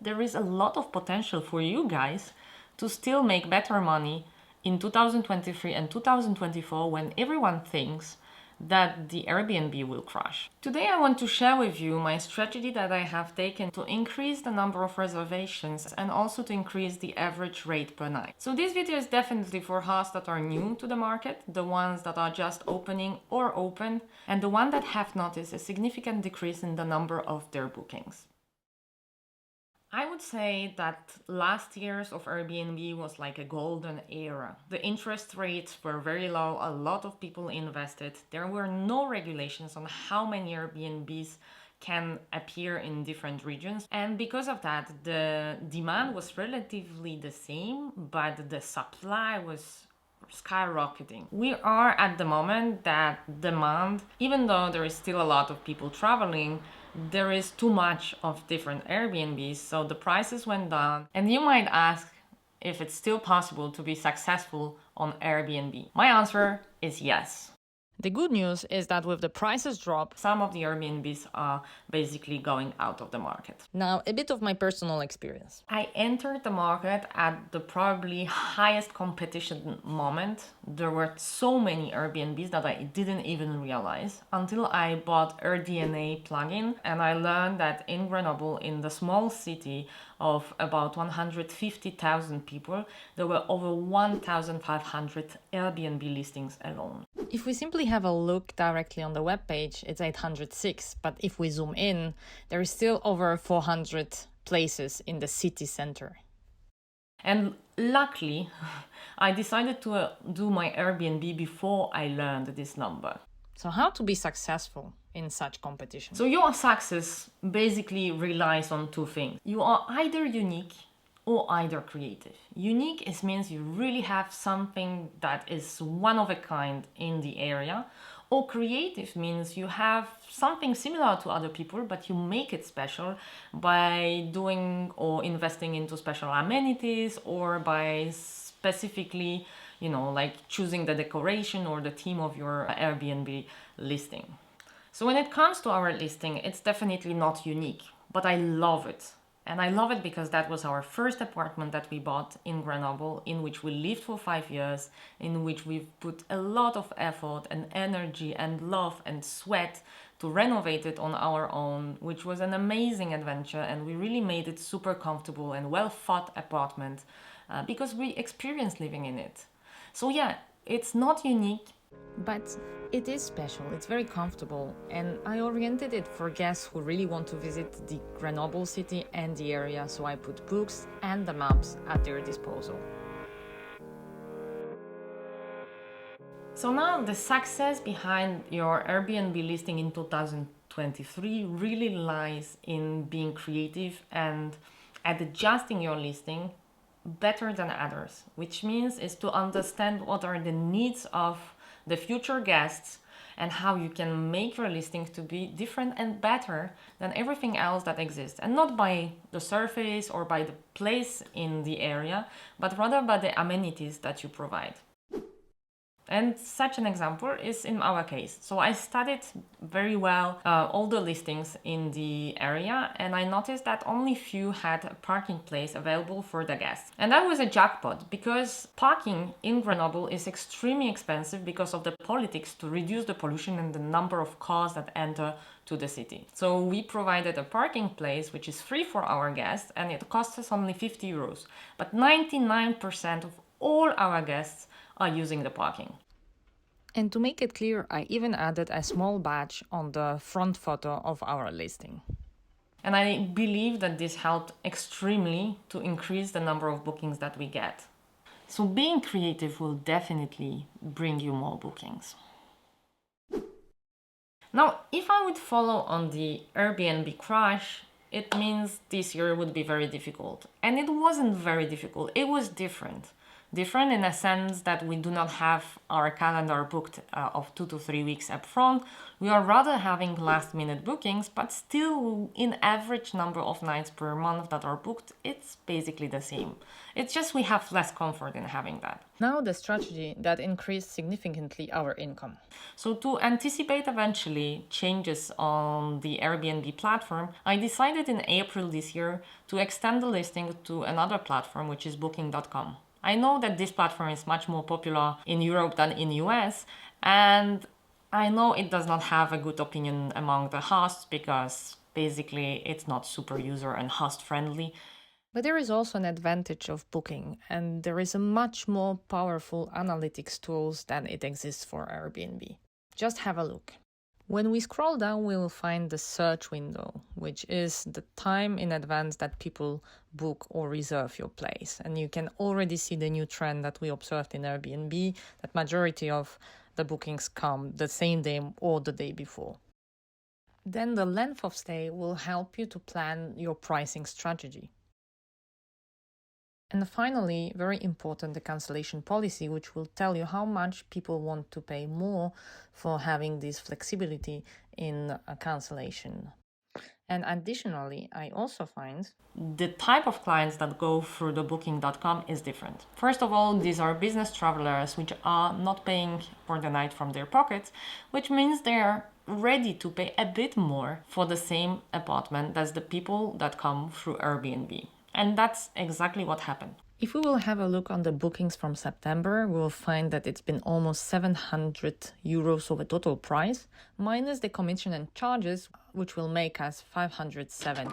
there is a lot of potential for you guys to still make better money in 2023 and 2024 when everyone thinks that the Airbnb will crash. Today I want to share with you my strategy that I have taken to increase the number of reservations and also to increase the average rate per night. So this video is definitely for hosts that are new to the market, the ones that are just opening or open, and the ones that have noticed a significant decrease in the number of their bookings. I would say that last year's of Airbnb was like a golden era. The interest rates were very low, a lot of people invested. There were no regulations on how many Airbnbs can appear in different regions. And because of that, the demand was relatively the same, but the supply was skyrocketing. We are at the moment that demand, even though there is still a lot of people traveling, there is too much of different Airbnbs, so the prices went down. And you might ask if it's still possible to be successful on Airbnb. My answer is yes. The good news is that with the prices drop, some of the Airbnbs are basically going out of the market. Now, a bit of my personal experience. I entered the market at the probably highest competition moment. There were so many Airbnbs that I didn't even realize until I bought AirDNA plugin, and I learned that in Grenoble, in the small city of about 150,000 people, there were over 1,500 Airbnb listings alone. If we simply have a look directly on the webpage, it's 806, but if we zoom in, there is still over 400 places in the city center. And luckily, I decided to do my Airbnb before I learned this number. So how to be successful in such competition? So your success basically relies on two things. You are either unique or either creative. Unique means you really have something that is one of a kind in the area, or creative means you have something similar to other people, but you make it special by doing or investing into special amenities, or by specifically, like choosing the decoration or the theme of your Airbnb listing. So when it comes to our listing, it's definitely not unique, but I love it. And I love it because that was our first apartment that we bought in Grenoble, in which we lived for 5 years, in which we've put a lot of effort and energy and love and sweat to renovate it on our own, which was an amazing adventure, and we really made it super comfortable and well thought apartment because we experienced living in it. So yeah, it's not unique, but it is special, it's very comfortable, and I oriented it for guests who really want to visit the Grenoble city and the area, so I put books and the maps at their disposal. So now the success behind your Airbnb listing in 2023 really lies in being creative and at adjusting your listing better than others, which means is to understand what are the needs of the future guests and how you can make your listings to be different and better than everything else that exists, and not by the surface or by the place in the area, but rather by the amenities that you provide. And such an example is in our case. So I studied very well all the listings in the area, and I noticed that only few had a parking place available for the guests. And that was a jackpot, because parking in Grenoble is extremely expensive because of the politics to reduce the pollution and the number of cars that enter to the city. So we provided a parking place which is free for our guests, and it costs us only 50 euros. But 99% of all our guests are using the parking. And to make it clear, I even added a small badge on the front photo of our listing. And I believe that this helped extremely to increase the number of bookings that we get. So being creative will definitely bring you more bookings. Now, if I would follow on the Airbnb Crash, it means this year would be very difficult. And it wasn't very difficult, it was different. Different in a sense that we do not have our calendar booked of 2 to 3 weeks up front. We are rather having last minute bookings, but still in average number of nights per month that are booked, it's basically the same. It's just we have less comfort in having that. Now the strategy that increased significantly our income. So to anticipate eventually changes on the Airbnb platform, I decided in April this year to extend the listing to another platform, which is Booking.com. I know that this platform is much more popular in Europe than in US, and I know it does not have a good opinion among the hosts because basically it's not super user and host friendly. But there is also an advantage of Booking, and there is a much more powerful analytics tools than it exists for Airbnb. Just have a look. When we scroll down, we will find the search window, which is the time in advance that people book or reserve your place. And you can already see the new trend that we observed in Airbnb, that majority of the bookings come the same day or the day before. Then the length of stay will help you to plan your pricing strategy. And finally, very important, the cancellation policy, which will tell you how much people want to pay more for having this flexibility in a cancellation. And additionally, I also find the type of clients that go through the Booking.com is different. First of all, these are business travelers which are not paying for the night from their pockets, which means they're ready to pay a bit more for the same apartment as the people that come through Airbnb. And that's exactly what happened. If we will have a look on the bookings from September, we will find that it's been almost 700 euros of a total price, minus the commission and charges, which will make us 570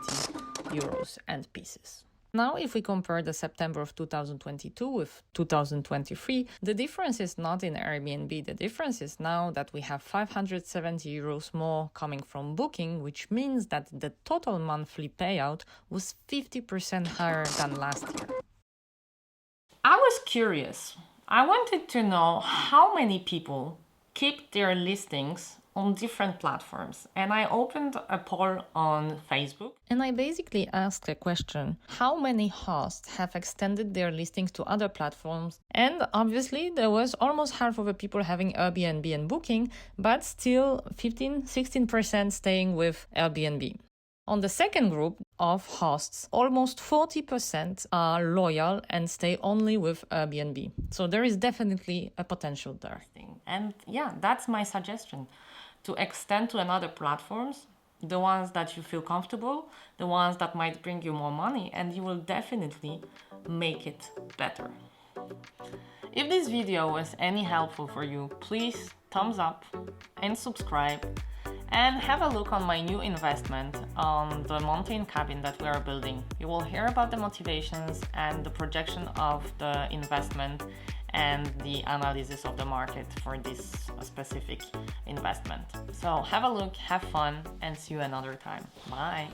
euros and pieces. Now, if we compare the September of 2022 with 2023, the difference is not in Airbnb. The difference is now that we have 570 euros more coming from Booking, which means that the total monthly payout was 50% higher than last year. I was curious. I wanted to know how many people keep their listings on different platforms. And I opened a poll on Facebook. And I basically asked a question: how many hosts have extended their listings to other platforms? And obviously there was almost half of the people having Airbnb and Booking, but still 16% staying with Airbnb. On the second group of hosts, almost 40% are loyal and stay only with Airbnb. So there is definitely a potential there. And yeah, that's my suggestion. To extend to another platforms, the ones that you feel comfortable, the ones that might bring you more money, and you will definitely make it better. If this video was any helpful for you, please thumbs up and subscribe. And have a look on my new investment on the mountain cabin that we are building. You will hear about the motivations and the projection of the investment and the analysis of the market for this specific investment. So have a look, have fun, and see you another time. Bye.